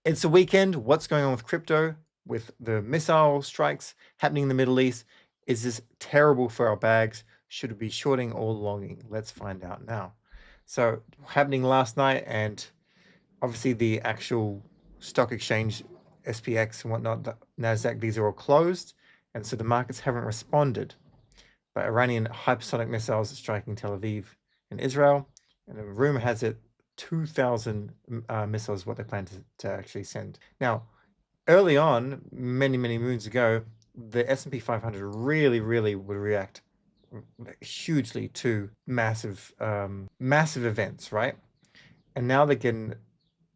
It's a weekend. What's going on with crypto, with the missile strikes happening in the Middle East? Is this terrible for our bags? Should we be shorting or longing? Let's find out now. So happening last night, and obviously the actual stock exchange, SPX and whatnot, the NASDAQ, these are all closed. And so the markets haven't responded. But Iranian hypersonic missiles striking Tel Aviv and Israel. And the rumor has it 2,000 missiles what they plan to actually send. Now, early on, many moons ago, the S&P 500 really would react hugely to massive events, right? And now they're getting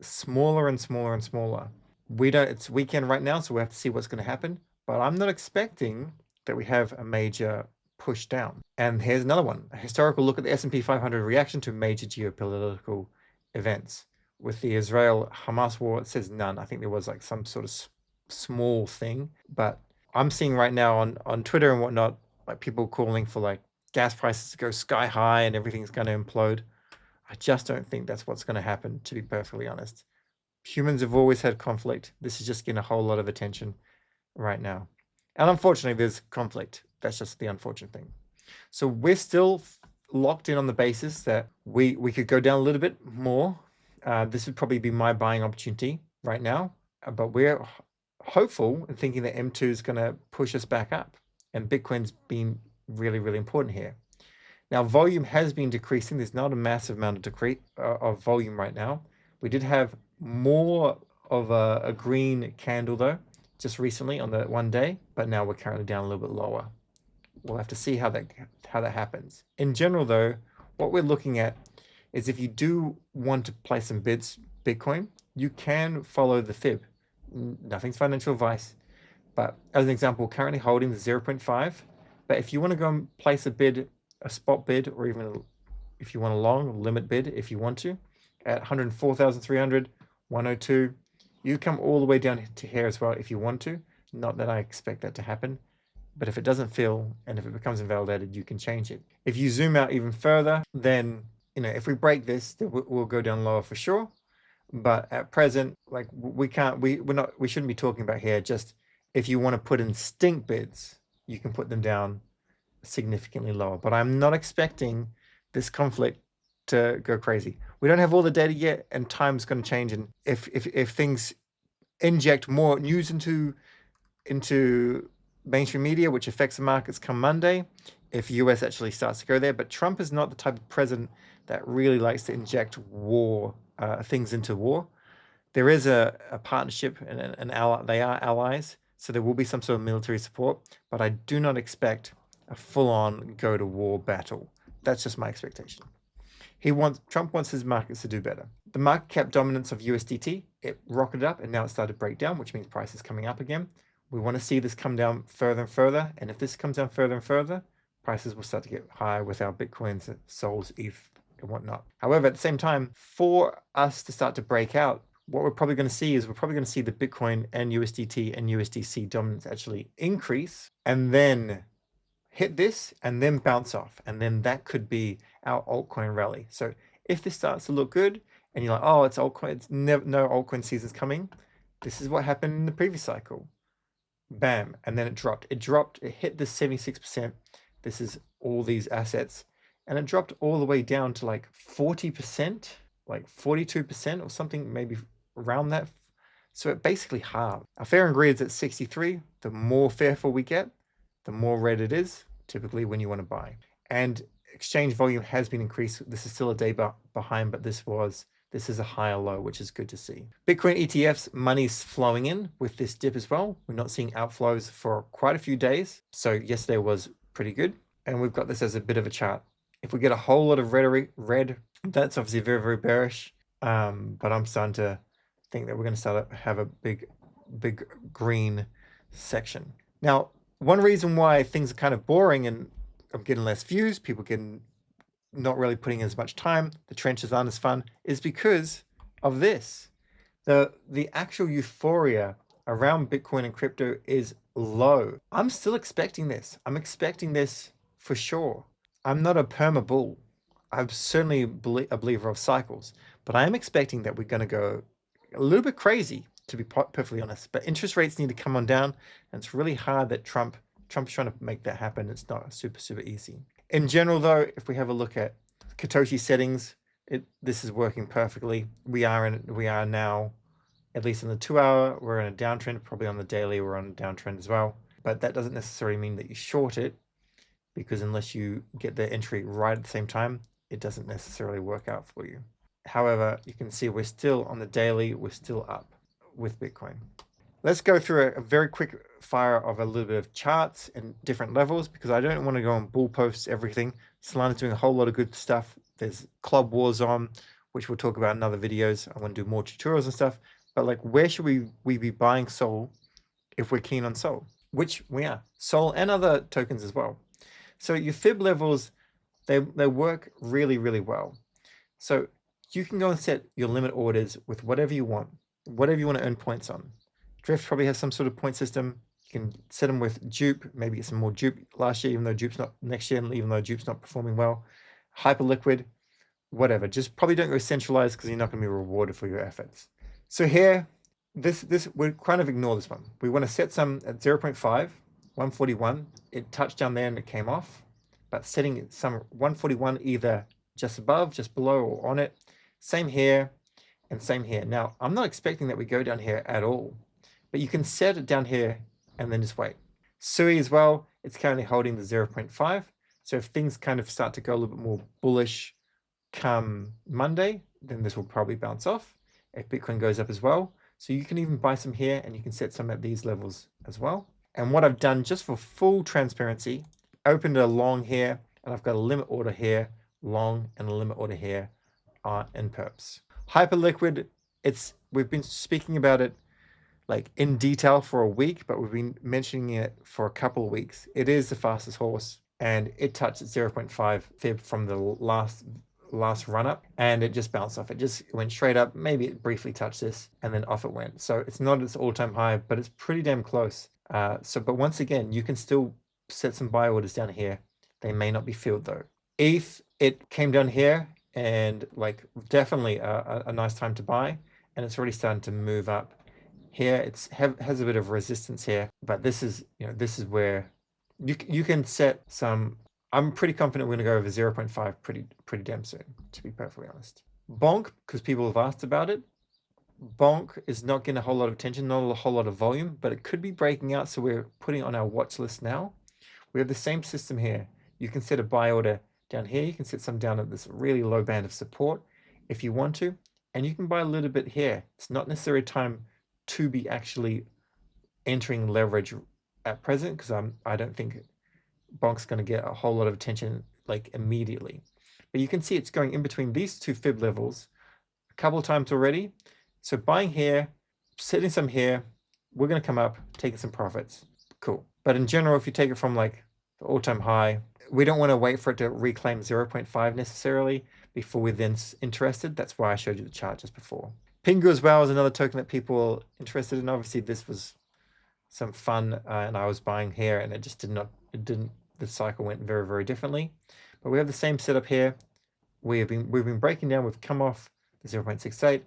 smaller and smaller. It's weekend right now, so we have to see what's going to happen. But I'm not expecting that we have a major push down. And here's another one: a historical look at the S&P 500 reaction to major geopolitical events. With the Israel-Hamas war, it says none. I think there was like some sort of small thing, but I'm seeing right now on Twitter and whatnot, like people calling for like gas prices to go sky high and everything's going to implode. I just don't think that's what's going to happen, to be perfectly honest. Humans have always had conflict. This is just getting a whole lot of attention right now. And unfortunately, there's conflict. That's just the unfortunate thing. So we're still locked in on the basis that we could go down a little bit more. This would probably be my buying opportunity right now. But we're hopeful and thinking that M2 is going to push us back up. And Bitcoin's been really important here. Now, volume has been decreasing. There's not a massive amount of volume right now. We did have more of a green candle, though, just recently on the 1 day, but now we're currently down a little bit lower. We'll have to see how that happens. In general, though, what we're looking at is if you do want to place some bids Bitcoin, you can follow the fib. Nothing's financial advice, but as an example, currently holding the 0.5. But if you want to go and place a bid, a spot bid, or even if you want a long limit bid, if you want to, at 104,300, 102, you come all the way down to here as well if you want to. Not that I expect that to happen, but if it doesn't fill and if it becomes invalidated, you can change it. If you zoom out even further, then if we break this, then we'll go down lower for sure. But at present, like we shouldn't be talking about here. Just if you want to put in stink bids, you can put them down significantly lower. But I'm not expecting this conflict to go crazy. We don't have all the data yet, and time's going to change. And if things inject more news into mainstream media, which affects the markets come Monday, if US actually starts to go there. But Trump is not the type of president that really likes to inject war things into war. There is a partnership and an ally. They are allies, so there will be some sort of military support. But I do not expect a full-on go-to-war battle. That's just my expectation. Trump wants his markets to do better. The market cap dominance of USDT, it rocketed up and now it started to break down, which means price is coming up again. We want to see this come down further and further. And if this comes down further and further, prices will start to get higher with our Bitcoins, Sols, ETH, and whatnot. However, at the same time, for us to start to break out, what we're probably going to see is the Bitcoin and USDT and USDC dominance actually increase and then hit this and then bounce off. And then that could be our altcoin rally. So if this starts to look good and you're like, oh, it's altcoin, it's no altcoin season's coming. This is what happened in the previous cycle. Bam. And then it dropped. It hit the 76%. This is all these assets. And it dropped all the way down to like 40%, like 42% or something, maybe around that. So it basically halved. Our fair and greed is at 63. The more fearful we get, the more red it is, typically when you want to buy. And exchange volume has been increased. This is still a day behind, but this is a higher low, which is good to see. Bitcoin ETFs, money's flowing in with this dip as well. We're not seeing outflows for quite a few days. So yesterday was pretty good. And we've got this as a bit of a chart. If we get a whole lot of red, that's obviously very bearish. But I'm starting to think that we're going to start to have a big green section. Now, one reason why things are kind of boring and I'm getting less views, people not really putting as much time, the trenches aren't as fun, is because of this. The actual euphoria around Bitcoin and crypto is low. I'm still expecting this. I'm expecting this for sure. I'm not a perma bull. I'm certainly a believer of cycles, but I am expecting that we're going to go a little bit crazy to be perfectly honest. But interest rates need to come on down, and it's really hard that Trump's trying to make that happen. It's not super easy. In general, though, if we have a look at Satoshi settings, this is working perfectly. We are now, at least in the 2 hour, we're in a downtrend. Probably on the daily, we're on a downtrend as well. But that doesn't necessarily mean that you short it, because unless you get the entry right at the same time, it doesn't necessarily work out for you. However, you can see we're still on the daily, we're still up with Bitcoin. Let's go through a very quick fire of a little bit of charts and different levels, because I don't want to go on bull posts everything. Solana's doing a whole lot of good stuff. There's club wars on, which we'll talk about in other videos. I want to do more tutorials and stuff. But like, where should we be buying Sol if we're keen on Sol? Which we are. Sol and other tokens as well. So your fib levels, they work really well. So you can go and set your limit orders with whatever you want to earn points on. Drift probably has some sort of point system. You can set them with dupe, maybe get some more dupe last year, even though dupe's not next year, even though dupe's not performing well. Hyperliquid, whatever. Just probably don't go centralized, because you're not going to be rewarded for your efforts. So here, we kind of ignore this one. We want to set some at 0.5, 141. It touched down there and it came off. But setting some 141 either just above, just below, or on it. Same here and same here. Now, I'm not expecting that we go down here at all, but you can set it down here and then just wait. SUI as well, it's currently holding the 0.5. So if things kind of start to go a little bit more bullish come Monday, then this will probably bounce off if Bitcoin goes up as well. So you can even buy some here, and you can set some at these levels as well. And what I've done, just for full transparency, opened a long here, and I've got a limit order here, long, and a limit order here in perps. Hyperliquid, we've been speaking about it like in detail for a week, but we've been mentioning it for a couple of weeks. It is the fastest horse, and it touched 0.5 fib from the last run up, and it just bounced off. It just went straight up. Maybe it briefly touched this, and then off it went. So it's not its all-time high, but it's pretty damn close. But once again, you can still set some buy orders down here. They may not be filled though. ETH, it came down here, and like definitely a nice time to buy, and it's already starting to move up. Here it has a bit of resistance here, but this is where you can set some. I'm pretty confident we're going to go over 0.5 pretty damn soon, to be perfectly honest. Bonk, because people have asked about it. Bonk is not getting a whole lot of attention, not a whole lot of volume, but it could be breaking out, so we're putting it on our watch list now. We have the same system here. You can set a buy order down here. You can set some down at this really low band of support if you want to, and you can buy a little bit here. It's not necessarily time to be actually entering leverage at present, because I don't think Bonk's going to get a whole lot of attention like immediately. But you can see it's going in between these two fib levels a couple of times already. So buying here, setting some here, we're going to come up, taking some profits. Cool. But in general, if you take it from like the all-time high, we don't want to wait for it to reclaim 0.5 necessarily before we're then interested. That's why I showed you the chart just before. Pingu as well is another token that people are interested in. Obviously, this was some fun, and I was buying here, and the cycle went very differently. But we have the same setup here. We've been breaking down. We've come off the 0.68,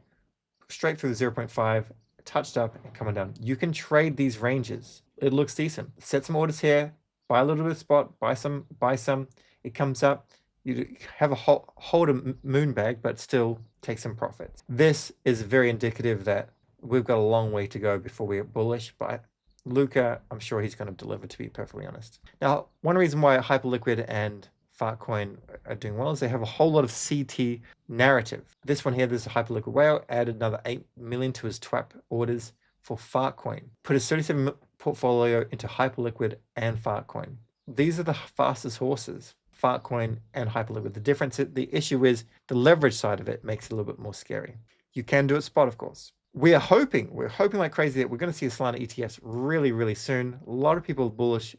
straight through the 0.5, touched up and coming down. You can trade these ranges. It looks decent. Set some orders here, buy a little bit of spot, buy some. It comes up. You have a hold a moon bag, but still take some profits. This is very indicative that we've got a long way to go before we're bullish, but Luca, I'm sure he's going to deliver, to be perfectly honest. Now, one reason why Hyperliquid and Fartcoin are doing well is they have a whole lot of CT narrative. This one here, this is a Hyperliquid whale, added another 8 million to his TWAP orders for Fartcoin. Put his 37 portfolio into Hyperliquid and Fartcoin. These are the fastest horses, Fartcoin and Hyperliquid. The issue is the leverage side of it makes it a little bit more scary. You can do it spot, of course. We're hoping like crazy that we're going to see a Solana ETFs really soon. A lot of people are bullish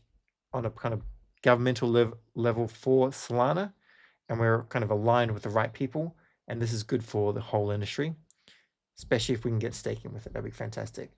on a kind of governmental level for Solana, and we're kind of aligned with the right people, and this is good for the whole industry, especially if we can get staking with it. That'd be fantastic.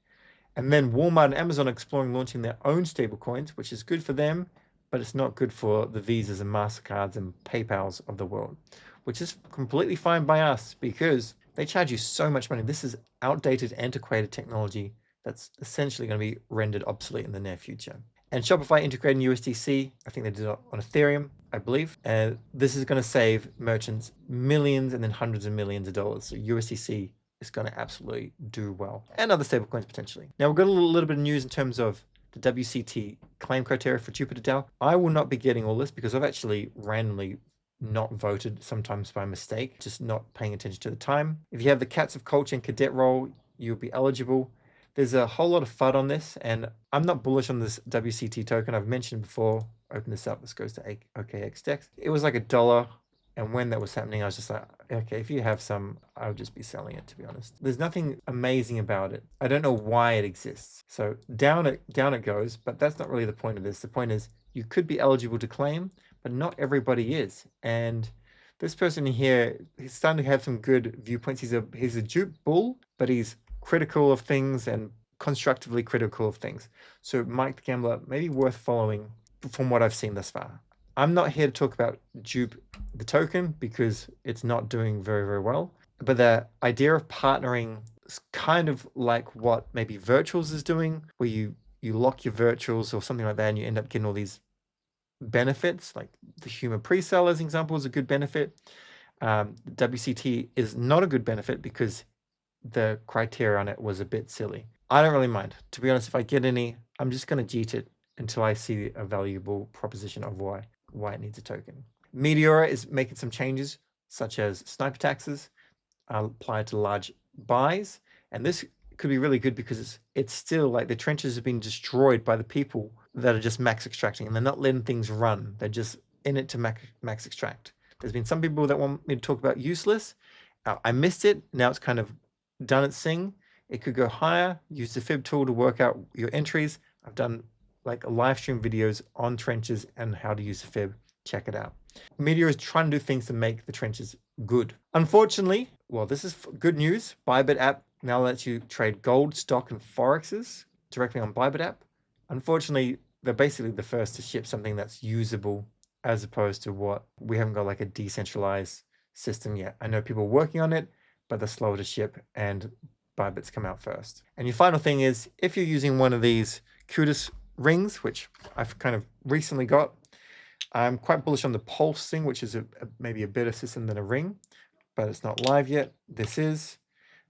And then Walmart and Amazon are exploring launching their own stablecoins, which is good for them, but it's not good for the Visas and MasterCards and PayPals of the world, which is completely fine by us, because They charge you so much money. This is outdated, antiquated technology that's essentially going to be rendered obsolete in the near future. And Shopify integrating USDC, I think they did it on Ethereum, I believe. And this is going to save merchants millions and then hundreds of millions of dollars. So USDC is going to absolutely do well. And other stablecoins potentially. Now we've got a little bit of news in terms of the WCT claim criteria for Jupiter DAO. I will not be getting all this because I've actually randomly not voted, sometimes by mistake, just not paying attention to the time. If you have the Cats of Culture and Cadet role, you'll be eligible. There's a whole lot of FUD on this, and I'm not bullish on this WCT token. I've mentioned before, open this up, this goes to OKXDex. It was like $1, and when that was happening, I was just like, okay, if you have some, I would just be selling it, to be honest. There's nothing amazing about it. I don't know why it exists. So down it goes, but that's not really the point of this. The point is you could be eligible to claim, but not everybody is. And this person here, he's starting to have some good viewpoints. He's a dupe bull, but he's critical of things and constructively critical of things. So Mike the Gambler, maybe worth following from what I've seen thus far. I'm not here to talk about Dupe, the token, because it's not doing very, very well. But the idea of partnering is kind of like what maybe Virtuals is doing, where you lock your Virtuals or something like that, and you end up getting all these benefits. Like the Humor pre-sale, as an example, is a good benefit. WCT is not a good benefit because the criteria on it was a bit silly. I don't really mind. To be honest, if I get any, I'm just going to jeet it until I see a valuable proposition of why it needs a token. Meteor is making some changes, such as sniper taxes applied to large buys. And this could be really good because it's still like the trenches have been destroyed by the people that are just max extracting, and they're not letting things run. They're just in it to max extract. There's been some people that want me to talk about useless. I missed it. Now it's kind of done its thing. It could go higher. Use the fib tool to work out your entries. I've done like live stream videos on trenches and how to use the fib. Check it out. Meteor is trying to do things to make the trenches good. Unfortunately, well, this is good news. Bybit app now lets you trade gold, stock, and forexes directly on Bybit app. Unfortunately, they're basically the first to ship something that's usable, as opposed to what we haven't got like a decentralized system yet. I know people are working on it, but they're slower to ship, and Bybit's come out first. And your final thing is, if you're using one of these Kudos rings, which I've kind of recently got, I'm quite bullish on the Pulse thing, which is maybe a better system than a ring, but it's not live yet. This is.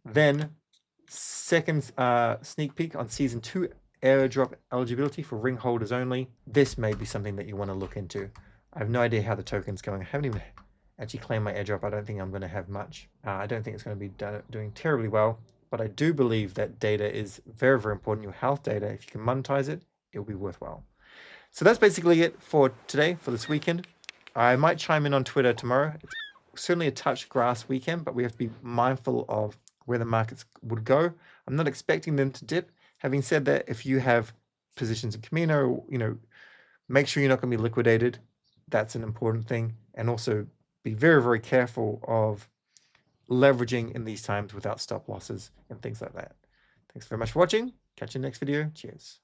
Then, second sneak peek on Season 2 airdrop eligibility for ring holders only. This may be something that you want to look into. I have no idea how the token's going. I haven't even actually claimed my airdrop. I don't think I'm going to have much. I don't think it's going to be doing terribly well, but I do believe that data is very, very important. Your health data, if you can monetize it, it will be worthwhile. So that's basically it for today, for this weekend. I might chime in on Twitter tomorrow. It's certainly a touch grass weekend, but we have to be mindful of where the markets would go. I'm not expecting them to dip. Having said that, if you have positions in Camino, make sure you're not going to be liquidated. That's an important thing. And also be very, very careful of leveraging in these times without stop losses and things like that. Thanks very much for watching. Catch you in the next video. Cheers.